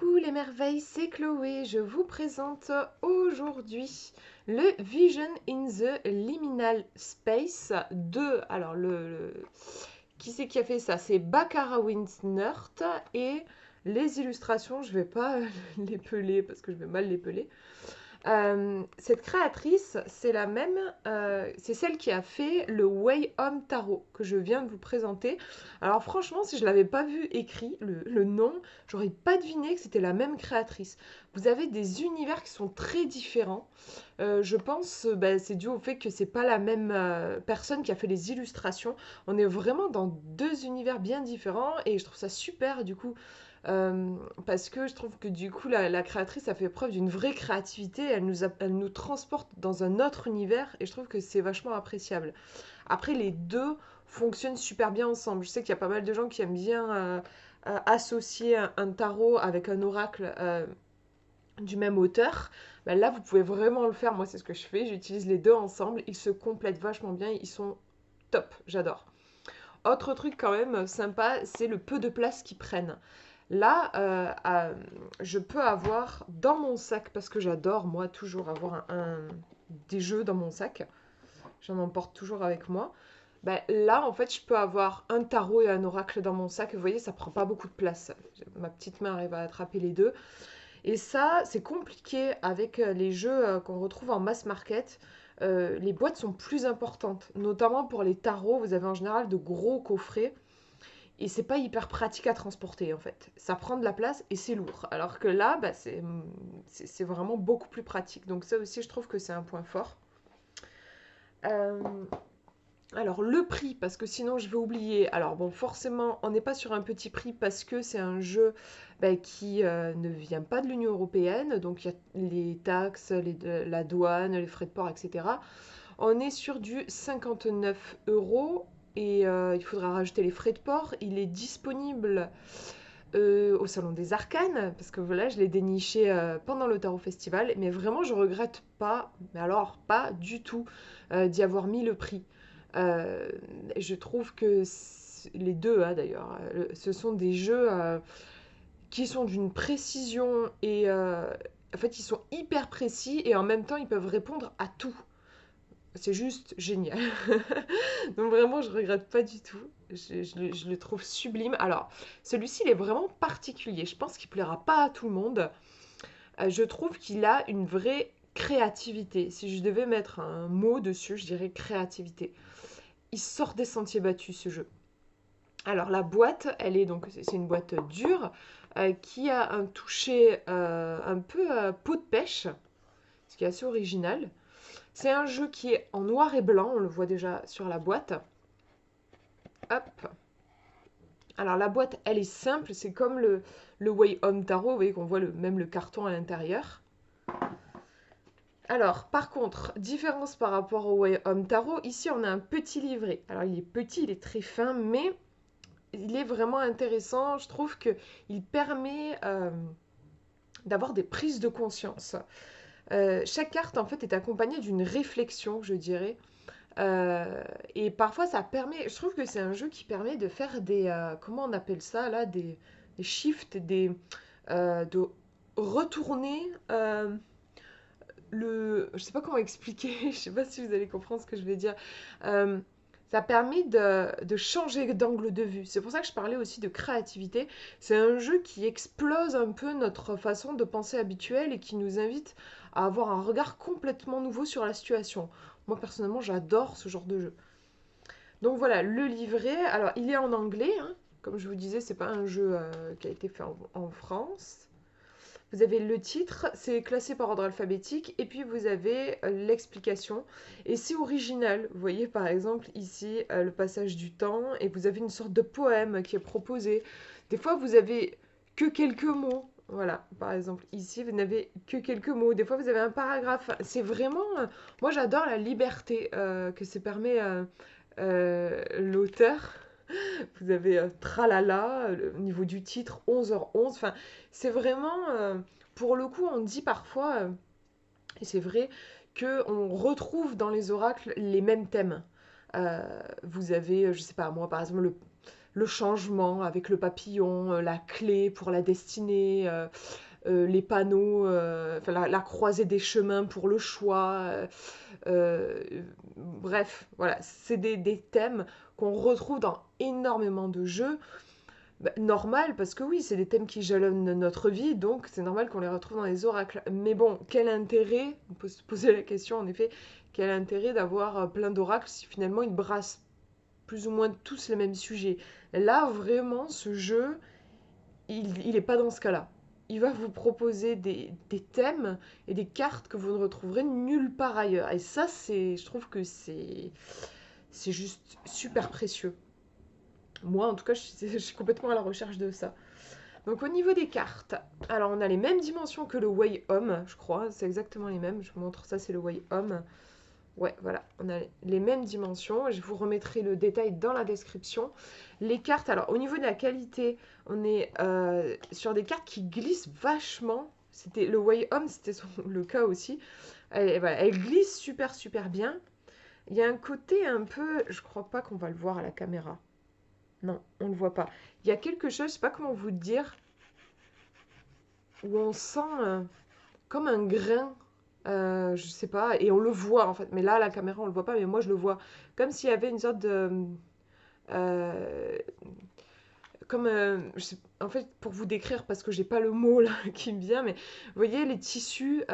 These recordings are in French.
Coucou les merveilles, c'est Chloé. Je vous présente aujourd'hui le Vision in the Liminal Space de... Alors, qui c'est qui a fait ça? C'est Barbara Winsnert et les illustrations, je vais pas les peler parce que je vais mal les peler. Cette créatrice, c'est la même, c'est celle qui a fait le Way Home Tarot que je viens de vous présenter. Alors franchement, si je l'avais pas vu écrit, le nom, j'aurais pas deviné que c'était la même créatrice. Vous avez des univers qui sont très différents. Je pense, bah, c'est dû au fait que c'est pas la même personne qui a fait les illustrations. On est vraiment dans deux univers bien différents et je trouve ça super du coup. Parce que je trouve que du coup, la créatrice a fait preuve d'une vraie créativité, elle nous transporte dans un autre univers et je trouve que c'est vachement appréciable. Après, les deux fonctionnent super bien ensemble. Je sais qu'il y a pas mal de gens qui aiment bien associer un tarot avec un oracle du même auteur. Ben là, vous pouvez vraiment le faire. Moi, c'est ce que je fais. J'utilise les deux ensemble. Ils se complètent vachement bien. Ils sont top. J'adore. Autre truc quand même sympa, c'est le peu de place qu'ils prennent. Là, je peux avoir dans mon sac, parce que j'adore, moi, toujours avoir des jeux dans mon sac. J'en emporte toujours avec moi. Ben, là, en fait, je peux avoir un tarot et un oracle dans mon sac. Vous voyez, ça prend pas beaucoup de place. Ma petite main arrive à attraper les deux. Et ça, c'est compliqué avec les jeux qu'on retrouve en mass market. Les boîtes sont plus importantes, notamment pour les tarots. Vous avez en général de gros coffrets et c'est pas hyper pratique à transporter en fait. Ça prend de la place et c'est lourd. Alors que là, bah, c'est vraiment beaucoup plus pratique. Donc ça aussi, je trouve que c'est un point fort. Euh, alors le prix, parce que sinon je vais oublier. Alors bon, forcément, on n'est pas sur un petit prix parce que c'est un jeu bah, qui ne vient pas de l'Union européenne. Donc il y a les taxes, la douane, les frais de port, etc. On est sur du 59 euros et il faudra rajouter les frais de port. Il est disponible au Salon des Arcanes, parce que voilà, je l'ai déniché pendant le Tarot Festival, mais vraiment, je regrette pas, mais alors pas du tout, d'y avoir mis le prix. Euh, je trouve que les deux, hein, d'ailleurs, ce sont des jeux qui sont d'une précision et en fait, ils sont hyper précis et en même temps, ils peuvent répondre à tout. C'est juste génial. Donc vraiment, je regrette pas du tout. Je le trouve sublime. Alors, celui-ci, il est vraiment particulier. Je pense qu'il plaira pas à tout le monde. Je trouve qu'il a une vraie créativité. Si je devais mettre un mot dessus, je dirais créativité. Il sort des sentiers battus, ce jeu. Alors, la boîte, elle est donc, c'est une boîte dure qui a un toucher un peu peau de pêche, ce qui est assez original. C'est un jeu qui est en noir et blanc, on le voit déjà sur la boîte. Hop. Alors la boîte, elle est simple, c'est comme le Way Home Tarot, vous voyez qu'on voit même le carton à l'intérieur. Alors par contre, différence par rapport au Way Home Tarot, ici on a un petit livret. Alors il est petit, il est très fin, mais il est vraiment intéressant. Je trouve qu'il permet d'avoir des prises de conscience. Chaque carte en fait est accompagnée d'une réflexion, je dirais. Et parfois, ça permet. Je trouve que c'est un jeu qui permet de faire des. Comment on appelle ça là? Des shifts, de retourner le. Je sais pas comment expliquer, je sais pas si vous allez comprendre ce que je vais dire. Euh, Ça permet de changer d'angle de vue. C'est pour ça que je parlais aussi de créativité. C'est un jeu qui explose un peu notre façon de penser habituelle et qui nous invite à avoir un regard complètement nouveau sur la situation. Moi, personnellement, j'adore ce genre de jeu. Donc voilà, le livret, alors il est en anglais, hein. Comme je vous disais, c'est pas un jeu qui a été fait en France. Vous avez le titre, c'est classé par ordre alphabétique, et puis vous avez l'explication. Et c'est original. Vous voyez par exemple ici le passage du temps, et vous avez une sorte de poème qui est proposé. Des fois, vous avez que quelques mots. Voilà, par exemple, ici, vous n'avez que quelques mots. Des fois, vous avez un paragraphe. C'est vraiment... moi, j'adore la liberté que se permet l'auteur. Vous avez Tralala, au niveau du titre, 11h11. Enfin, c'est vraiment, pour le coup, on dit parfois, et c'est vrai, qu'on retrouve dans les oracles les mêmes thèmes. Vous avez, je sais pas, moi par exemple, le changement avec le papillon, la clé pour la destinée, les panneaux, enfin la croisée des chemins pour le choix. Euh, Bref, voilà, c'est des thèmes qu'on retrouve dans énormément de jeux. Bah, normal, parce que oui, c'est des thèmes qui jalonnent notre vie, donc c'est normal qu'on les retrouve dans les oracles. Mais bon, quel intérêt, on peut se poser la question en effet, quel intérêt d'avoir plein d'oracles si finalement ils brassent plus ou moins tous les mêmes sujets. Là, vraiment, ce jeu, il est pas dans ce cas-là. Il va vous proposer des thèmes et des cartes que vous ne retrouverez nulle part ailleurs. Et ça, je trouve que c'est juste super précieux. Moi, en tout cas, je suis complètement à la recherche de ça. Donc au niveau des cartes, alors on a les mêmes dimensions que le Way Home, je crois, c'est exactement les mêmes. Je vous montre ça, c'est le Way Home. Ouais, voilà, on a les mêmes dimensions. Je vous remettrai le détail dans la description. Les cartes, alors au niveau de la qualité, on est sur des cartes qui glissent vachement. C'était le Way Home, c'était le cas aussi. Voilà, elle glisse super super bien. Il y a un côté un peu, je crois pas qu'on va le voir à la caméra. Non, on ne le voit pas. Il y a quelque chose, je sais pas comment vous dire, où on sent comme un grain, je sais pas, et on le voit en fait. Mais là, à la caméra, on le voit pas, mais moi, je le vois. Comme s'il y avait une sorte de... euh, comme, en fait, pour vous décrire, parce que j'ai pas le mot là qui me vient, mais vous voyez les tissus,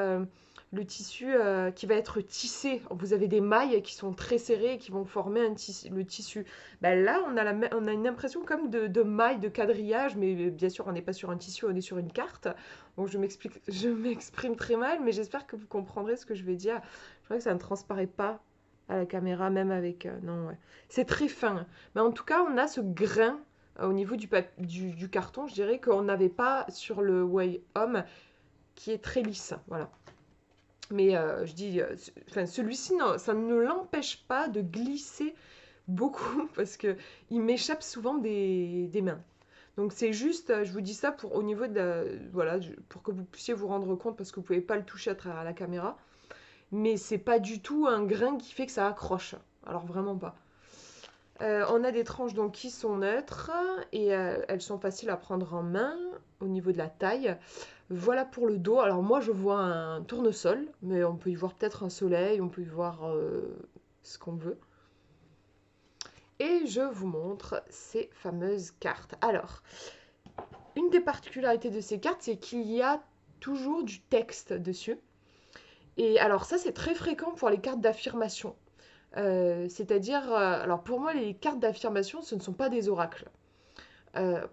le tissu qui va être tissé. Vous avez des mailles qui sont très serrées et qui vont former le tissu. Ben là, on a une impression comme de mailles, de quadrillage, mais bien sûr, on n'est pas sur un tissu, on est sur une carte. Donc je m'exprime très mal, mais j'espère que vous comprendrez ce que je vais dire. Je crois que ça ne transparaît pas à la caméra, même avec... non, ouais. C'est très fin. Mais en tout cas, on a ce grain au niveau du carton, je dirais qu'on n'avait pas sur le Way Home qui est très lisse. Voilà. Mais je dis, enfin, celui-ci, ça ne l'empêche pas de glisser beaucoup parce que il m'échappe souvent des mains. Donc c'est juste, je vous dis ça pour au niveau voilà, pour que vous puissiez vous rendre compte parce que vous pouvez pas le toucher à travers la caméra. Mais c'est pas du tout un grain qui fait que ça accroche. Alors vraiment pas. On a des tranches donc qui sont neutres et elles sont faciles à prendre en main au niveau de la taille. Voilà pour le dos. Alors moi je vois un tournesol, mais on peut y voir peut-être un soleil, on peut y voir ce qu'on veut. Et je vous montre ces fameuses cartes. Alors, une des particularités de ces cartes, c'est qu'il y a toujours du texte dessus. Et alors ça c'est très fréquent pour les cartes d'affirmation. C'est-à-dire, alors pour moi, les cartes d'affirmation, ce ne sont pas des oracles.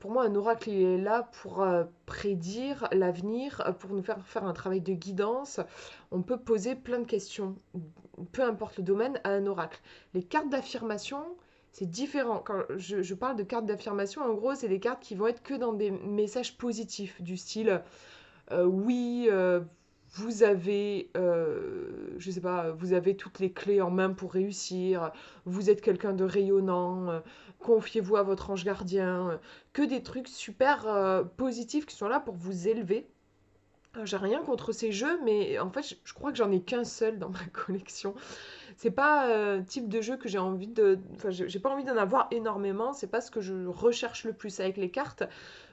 Pour moi, un oracle, il est là pour prédire l'avenir, pour nous faire un travail de guidance. On peut poser plein de questions, peu importe le domaine, à un oracle. Les cartes d'affirmation, c'est différent. Quand je parle de cartes d'affirmation, en gros, c'est des cartes qui vont être que dans des messages positifs, du style oui, vous avez, je sais pas, vous avez toutes les clés en main pour réussir, vous êtes quelqu'un de rayonnant, confiez-vous à votre ange gardien, que des trucs super positifs qui sont là pour vous élever. J'ai rien contre ces jeux, mais en fait, je crois que j'en ai qu'un seul dans ma collection. C'est pas type de jeu que j'ai envie de. Enfin, j'ai pas envie d'en avoir énormément. C'est pas ce que je recherche le plus avec les cartes.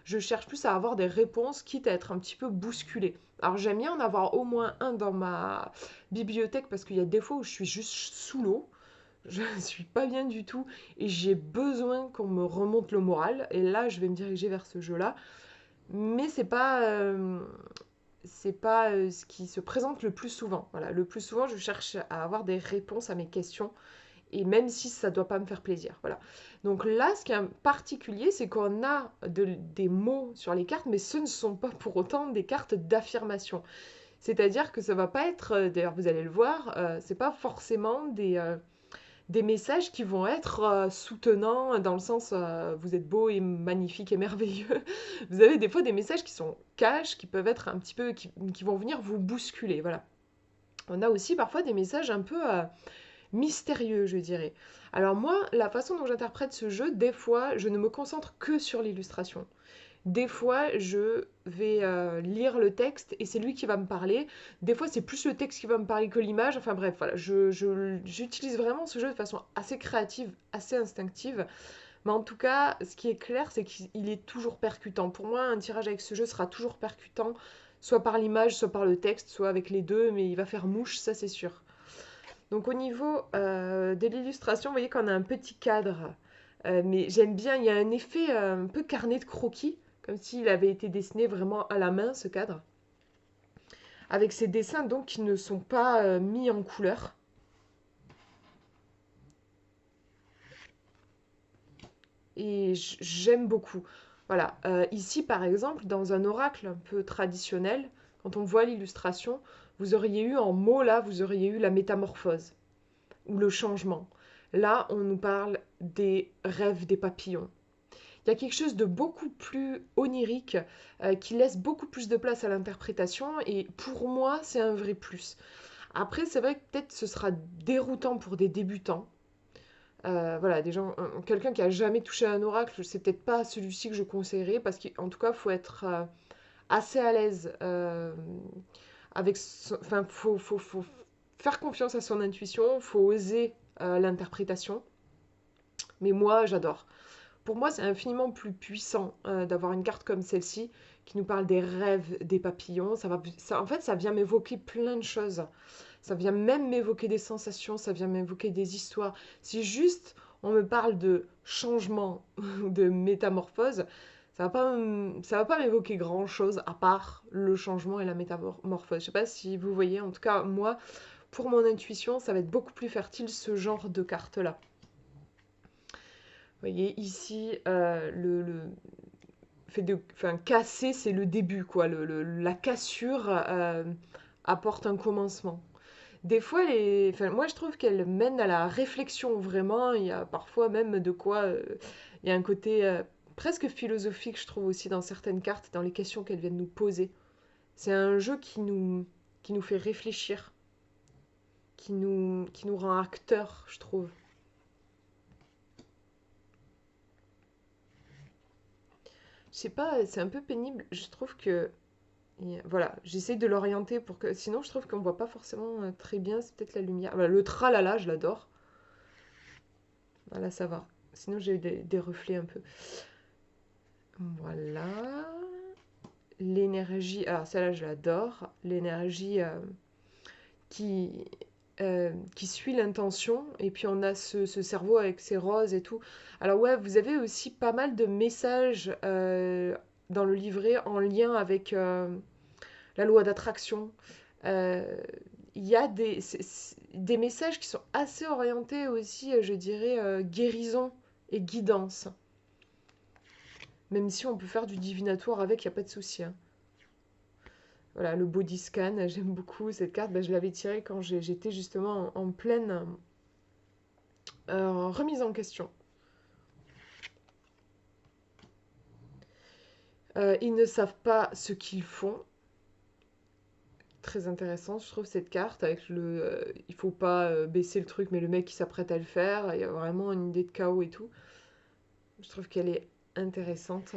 Je cherche plus à avoir des réponses, quitte à être un petit peu bousculée. Alors j'aime bien en avoir au moins un dans ma bibliothèque parce qu'il y a des fois où je suis juste sous l'eau. Je ne suis pas bien du tout et j'ai besoin qu'on me remonte le moral. Et là, je vais me diriger vers ce jeu-là. Mais c'est pas ce qui se présente le plus souvent. Voilà, le plus souvent, je cherche à avoir des réponses à mes questions, et même si ça ne doit pas me faire plaisir. Voilà. Donc là, ce qui est particulier, c'est qu'on a des mots sur les cartes, mais ce ne sont pas pour autant des cartes d'affirmation. C'est-à-dire que ça va pas être, d'ailleurs vous allez le voir, c'est pas forcément des messages qui vont être soutenants dans le sens vous êtes beau et magnifique et merveilleux. Vous avez des fois des messages qui sont cash, qui peuvent être un petit peu, qui vont venir vous bousculer. Voilà. On a aussi parfois des messages un peu mystérieux, je dirais. Alors moi, la façon dont j'interprète ce jeu, des fois, je ne me concentre que sur l'illustration. Des fois, je vais lire le texte et c'est lui qui va me parler. Des fois, c'est plus le texte qui va me parler que l'image. Enfin bref, voilà, j'utilise vraiment ce jeu de façon assez créative, assez instinctive. Mais en tout cas, ce qui est clair, c'est qu'il est toujours percutant. Pour moi, un tirage avec ce jeu sera toujours percutant, soit par l'image, soit par le texte, soit avec les deux, mais il va faire mouche, ça c'est sûr. Donc au niveau de l'illustration, vous voyez qu'on a un petit cadre. Mais j'aime bien, il y a un effet un peu carnet de croquis, comme s'il avait été dessiné vraiment à la main, ce cadre. Avec ces dessins donc qui ne sont pas mis en couleur. Et j'aime beaucoup. Voilà, ici par exemple, dans un oracle un peu traditionnel, quand on voit l'illustration, vous auriez eu en mots là, vous auriez eu la métamorphose ou le changement. Là, on nous parle des rêves des papillons. Il y a quelque chose de beaucoup plus onirique qui laisse beaucoup plus de place à l'interprétation et pour moi, c'est un vrai plus. Après, c'est vrai que peut-être ce sera déroutant pour des débutants. Voilà, des gens, quelqu'un qui a jamais touché à un oracle, c'est peut-être pas celui-ci que je conseillerais parce qu'en tout cas, il faut être assez à l'aise avec, enfin, faut faire confiance à son intuition, faut oser l'interprétation. Mais moi, j'adore. Pour moi, c'est infiniment plus puissant d'avoir une carte comme celle-ci qui nous parle des rêves des papillons. En fait, ça vient m'évoquer plein de choses. Ça vient même m'évoquer des sensations, ça vient m'évoquer des histoires. Si juste on me parle de changement, de métamorphose, ça va pas m'évoquer grand-chose à part le changement et la métamorphose. Je sais pas si vous voyez, en tout cas, moi, pour mon intuition, ça va être beaucoup plus fertile ce genre de carte-là. Vous voyez, ici, le fait de, enfin, casser, c'est le début, quoi. La cassure apporte un commencement. Des fois, enfin, moi, je trouve qu'elle mène à la réflexion, vraiment. Il y a parfois même de quoi... il y a un côté presque philosophique, je trouve, aussi dans certaines cartes, dans les questions qu'elles viennent nous poser. C'est un jeu qui nous fait réfléchir, qui nous rend acteurs, je trouve. Je sais pas, c'est un peu pénible. Je trouve que voilà, j'essaie de l'orienter pour que. Sinon, je trouve qu'on voit pas forcément très bien. C'est peut-être la lumière. Voilà, le tralala, je l'adore. Voilà, ça va. Sinon, j'ai eu des reflets un peu. Voilà. L'énergie. Alors, celle-là, je l'adore. L'énergie qui, qui suit l'intention. Et puis, on a ce cerveau avec ses roses et tout. Alors, ouais, vous avez aussi pas mal de messages dans le livret en lien avec la loi d'attraction. Euh, Il y a des messages qui sont assez orientés aussi, je dirais, guérison et guidance. Même si on peut faire du divinatoire avec, il n'y a pas de souci, hein. Voilà, le body scan, j'aime beaucoup cette carte. Ben, je l'avais tirée quand j'étais justement en pleine remise en question. Ils ne savent pas ce qu'ils font. Très intéressant, je trouve, cette carte avec il faut pas baisser le truc, mais le mec qui s'apprête à le faire. Il y a vraiment une idée de chaos et tout. Je trouve qu'elle est intéressante.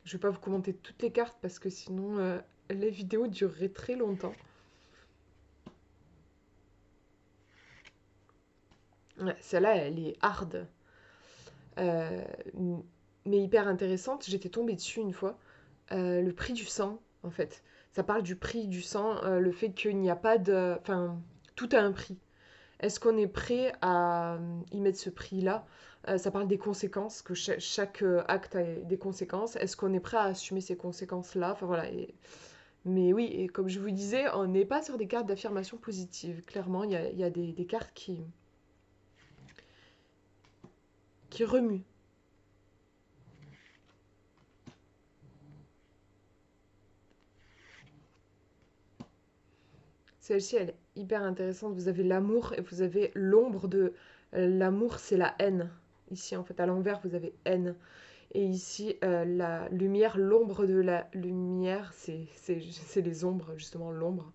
Je vais pas vous commenter toutes les cartes parce que sinon la vidéo durerait très longtemps. Ouais, celle-là, elle est hard, euh, mais hyper intéressante. J'étais tombée dessus une fois. Le prix du sang, en fait. Ça parle du prix du sang, le fait qu'il n'y a pas de... Enfin, tout a un prix. Est-ce qu'on est prêt à y mettre ce prix-là? Ça parle des conséquences, que chaque acte a des conséquences. Est-ce qu'on est prêt à assumer ces conséquences-là? Enfin voilà. Mais oui, et comme je vous disais, on n'est pas sur des cartes d'affirmation positive. Clairement, il y a des cartes qui remuent. Celle-ci, elle est hyper intéressante. Vous avez l'amour et vous avez l'ombre de... L'amour, c'est la haine. Ici, en fait, à l'envers, vous avez haine. Et ici, la lumière, l'ombre de la lumière, c'est les ombres, justement, l'ombre.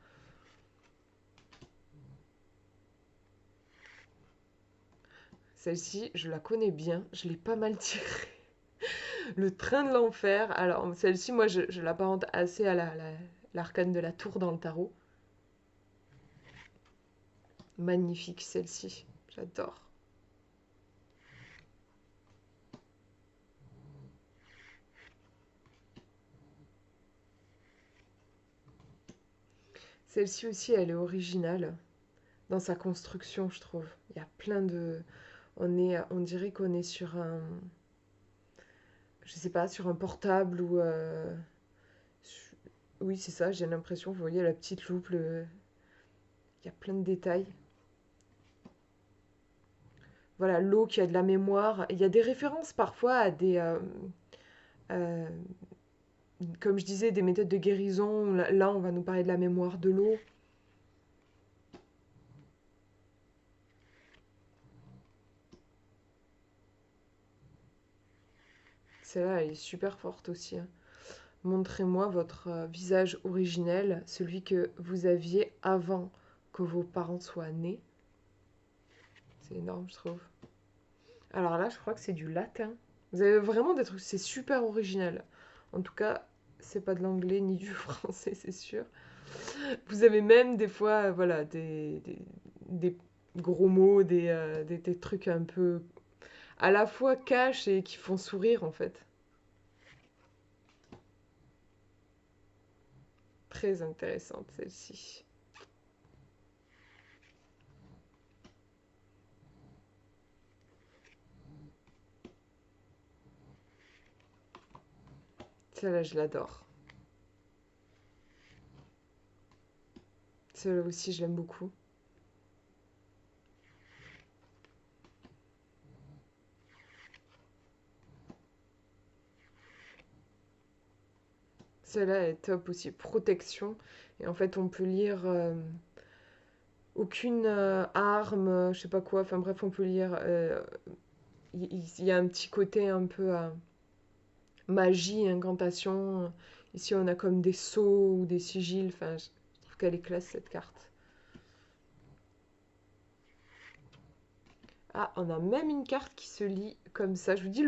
Celle-ci, je la connais bien, je l'ai pas mal tirée. Le train de l'enfer. Alors, celle-ci, moi, je l'apparente assez à l'arcane de la tour dans le tarot. Magnifique, celle-ci. J'adore. Celle-ci aussi, elle est originale dans sa construction, je trouve. Il y a plein de... on dirait qu'on est sur un... Je sais pas, sur un portable ou... Oui, c'est ça, j'ai l'impression. Vous voyez la petite loupe, il y a plein de détails. Voilà, l'eau qui a de la mémoire. Il y a des références parfois à des... euh, comme je disais, des méthodes de guérison. Là, on va nous parler de la mémoire de l'eau. Celle-là, elle est super forte aussi, hein. Montrez-moi votre visage originel, celui que vous aviez avant que vos parents soient nés. C'est énorme, je trouve. Alors là, je crois que c'est du latin. Vous avez vraiment des trucs, c'est super original. En tout cas, c'est pas de l'anglais ni du français, c'est sûr. Vous avez même des fois, voilà, des gros mots, des trucs un peu à la fois cash et qui font sourire en fait. Très intéressante celle-ci. Celle-là, je l'adore. Celle-là aussi, je l'aime beaucoup. Celle-là est top aussi. Protection. Et en fait, on peut lire aucune arme, je sais pas quoi. Enfin bref, on peut lire. Il y a un petit côté un peu magie, incantation. Ici, on a comme des sceaux ou des sigils. Enfin, je trouve qu'elle est classe cette carte. Ah, on a même une carte qui se lit comme ça. Je vous dis,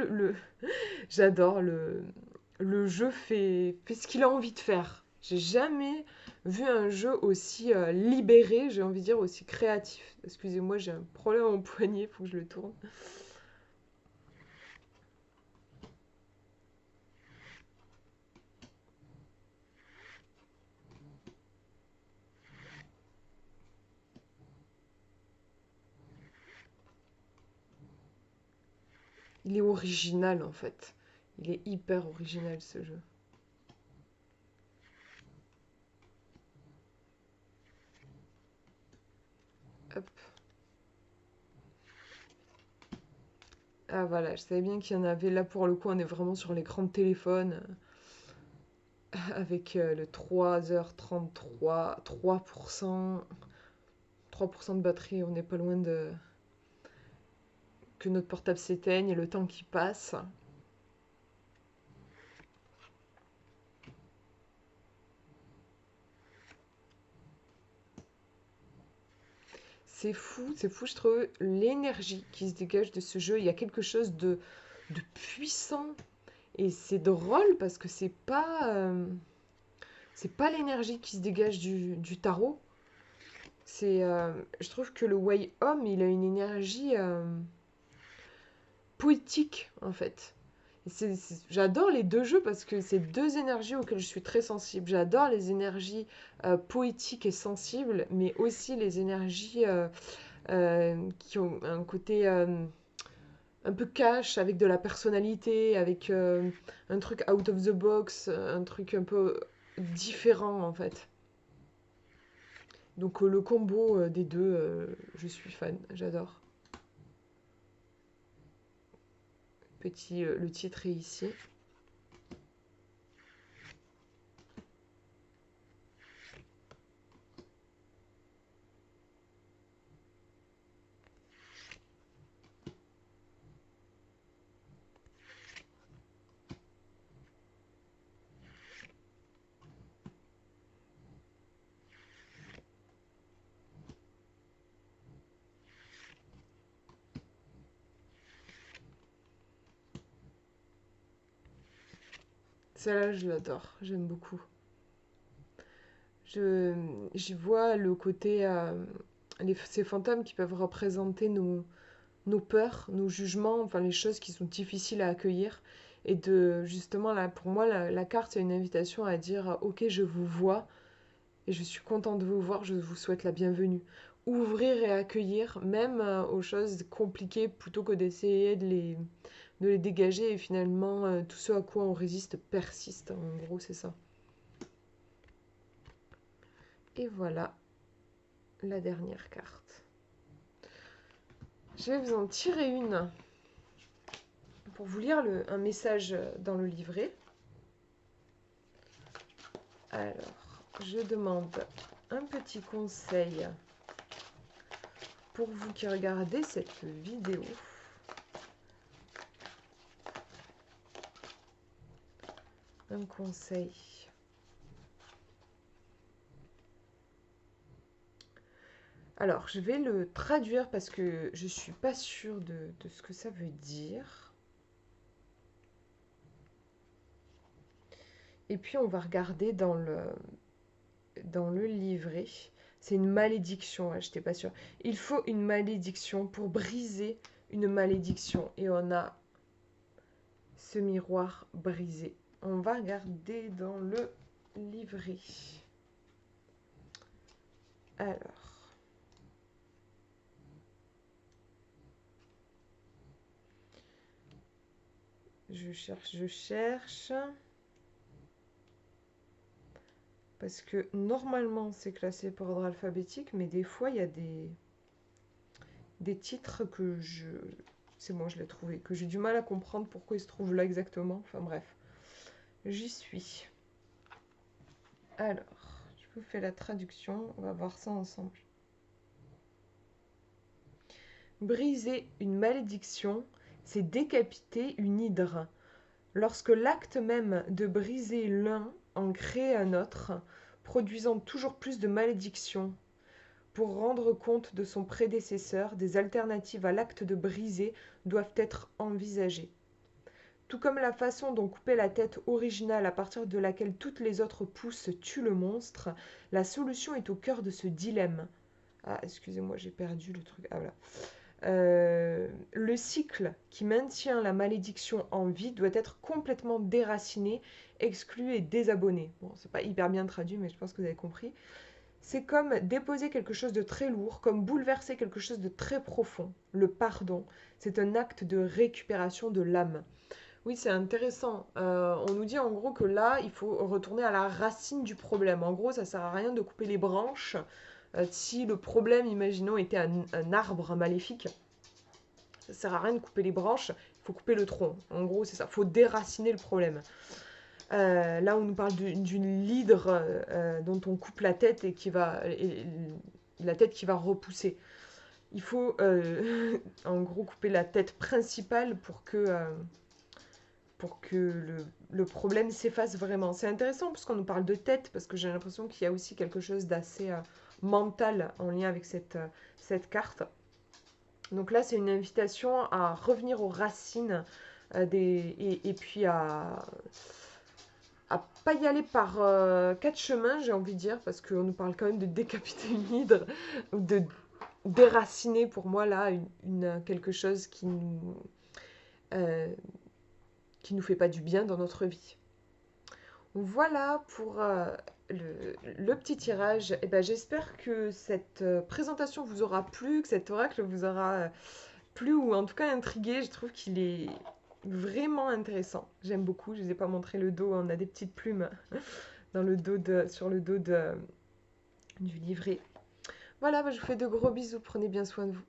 j'adore le jeu fait ce qu'il a envie de faire. J'ai jamais vu un jeu aussi libéré, j'ai envie de dire aussi créatif. Excusez-moi, j'ai un problème à mon poignet, faut que je le tourne. Il est original en fait. Il est hyper original ce jeu. Hop. Ah voilà, je savais bien qu'il y en avait. Là pour le coup, on est vraiment sur l'écran de téléphone avec le 3h33, 3% de batterie. On n'est pas loin de que notre portable s'éteigne et le temps qui passe. C'est fou, je trouve, l'énergie qui se dégage de ce jeu. Il y a quelque chose de puissant. Et c'est drôle parce que c'est pas l'énergie qui se dégage du tarot. Je trouve que le Way Home, il a une énergie poétique, en fait. J'adore les deux jeux parce que c'est deux énergies auxquelles je suis très sensible. J'adore les énergies poétiques et sensibles, mais aussi les énergies qui ont un côté un peu cash, avec de la personnalité, avec un truc out of the box, un truc un peu différent en fait. Donc le combo des deux, je suis fan, j'adore. Le titre est ici. Celle-là, je l'adore, j'aime beaucoup. Je, J'y vois le côté ces fantômes qui peuvent représenter nos peurs, nos jugements, enfin les choses qui sont difficiles à accueillir. Et de justement, là, pour moi, la carte, c'est une invitation à dire ok, je vous vois et je suis contente de vous voir, je vous souhaite la bienvenue. Ouvrir et accueillir, même aux choses compliquées, plutôt que d'essayer de les dégager et finalement tout ce à quoi on résiste persiste. En gros, c'est ça. Et voilà la dernière carte. Je vais vous en tirer une pour vous lire un message dans le livret. Alors, je demande un petit conseil pour vous qui regardez cette vidéo. Un conseil. Alors, je vais le traduire parce que je ne suis pas sûre de ce que ça veut dire. Et puis, on va regarder dans le livret. C'est une malédiction, je n'étais pas sûre. Il faut une malédiction pour briser une malédiction. Et on a ce miroir brisé. On va regarder dans le livret. Alors. Je cherche. Parce que normalement, c'est classé par ordre alphabétique, mais des fois, il y a des titres que je... C'est bon, je l'ai trouvé. Que j'ai du mal à comprendre pourquoi ils se trouvent là exactement. Enfin bref, j'y suis. Alors, je vous fais la traduction. On va voir ça ensemble. Briser une malédiction, c'est décapiter une hydre. Lorsque l'acte même de briser l'un en crée un autre, produisant toujours plus de malédictions. Pour rendre compte de son prédécesseur, des alternatives à l'acte de briser doivent être envisagées. Tout comme la façon dont couper la tête originale à partir de laquelle toutes les autres pousses tuent le monstre, la solution est au cœur de ce dilemme. Ah, excusez-moi, j'ai perdu le truc. Ah, voilà. Le cycle qui maintient la malédiction en vie doit être complètement déraciné, exclu et désabonné. Bon, c'est pas hyper bien traduit, mais je pense que vous avez compris. C'est comme déposer quelque chose de très lourd, comme bouleverser quelque chose de très profond. Le pardon, c'est un acte de récupération de l'âme. Oui, c'est intéressant. On nous dit en gros que là, il faut retourner à la racine du problème. En gros, ça sert à rien de couper les branches. Si le problème, imaginons, était un arbre maléfique, ça sert à rien de couper les branches, il faut couper le tronc. En gros, c'est ça. Il faut déraciner le problème. Là, on nous parle d'une hydre dont on coupe la tête et la tête qui va repousser. Il faut en gros couper la tête principale pour que le problème s'efface vraiment. C'est intéressant parce qu'on nous parle de tête, parce que j'ai l'impression qu'il y a aussi quelque chose d'assez mental en lien avec cette carte. Donc là, c'est une invitation à revenir aux racines et puis à pas y aller par quatre chemins, j'ai envie de dire, parce qu'on nous parle quand même de décapiter une hydre, ou de déraciner pour moi là quelque chose qui nous fait pas du bien dans notre vie. Voilà pour le petit tirage. Et ben, j'espère que cette présentation vous aura plu, que cet oracle vous aura plu ou en tout cas intrigué. Je trouve qu'il est vraiment intéressant. J'aime beaucoup. Je ne vous ai pas montré le dos. On a des petites plumes dans le dos sur le dos du livret. Voilà, je vous fais de gros bisous. Prenez bien soin de vous.